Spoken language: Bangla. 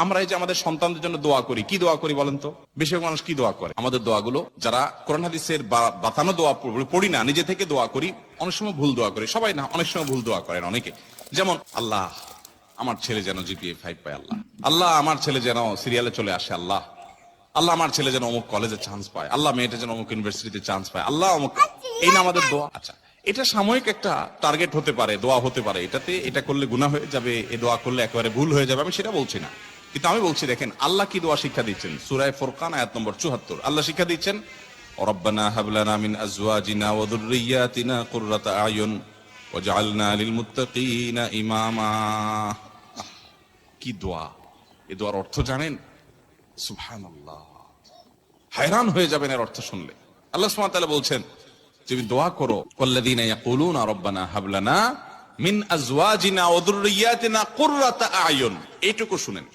আমরা এই যে আমাদের সন্তানদের জন্য দোয়া করি, কি দোয়া করি বলেন তো? বেশিরভাগ মানুষ কি দোয়া করে? আমাদের দোয়াগুলো যারা কোরআন হাদিসের বাতানো দোয়া পড়ি না, নিজে থেকে দোয়া করি, অনেক সময় ভুল দোয়া করি। সবাই না, অনেক সময় ভুল দোয়া করেন অনেকে। যেমন, আল্লাহ আমার ছেলে যেন জিপিএ 5 পায়, আল্লাহ আল্লাহ আমার ছেলে যেন সিরিয়ালে চলে আসে, আল্লাহ আল্লাহ আমার ছেলে যেন অমুক কলেজে চান্স পায়, আল্লাহ মেয়েটা যেন অমুক ইউনিভার্সিটিতে চান্স পায়, আল্লাহ অমুক। এই না আমাদের দোয়া। আচ্ছা, এটা সাময়িক একটা টার্গেট হতে পারে, দোয়া হতে পারে, এটাতে এটা করলে গুনাহ হয়ে যাবে, এ দোয়া করলে একেবারে ভুল হয়ে যাবে, আমি সেটা বলছি না। কিন্তু আমি বলছি, দেখেন আল্লাহ কি দোয়া শিক্ষা দিচ্ছেন। সূরা ফুরকান আয়াত নম্বর 74 আল্লাহ শিক্ষা দিচ্ছেন, রব্বানা হাব লানা মিন আজওয়াজিনা ওয়া যুররিয়াতিনা কুররাতা আয়ুন ওয়াজআলনা লিল মুত্তাকিনা ইমামা। কি দোয়া! এই দোয়ার অর্থ জানেন? সুবহানাল্লাহ, হায়রান হয়ে যাবেন এর অর্থ শুনলে। আল্লাহ সুবহানাহু ওয়া তাআলা বলছেন, তুমি দোয়া করো, ওয়াল্লাযীনা ইয়াকুলুনা রব্বানা হাব লানা মিন আজওয়াজিনা ওয়া যুররিয়াতিনা কুররাতা আয়ুন। এইটুকু শুনেন।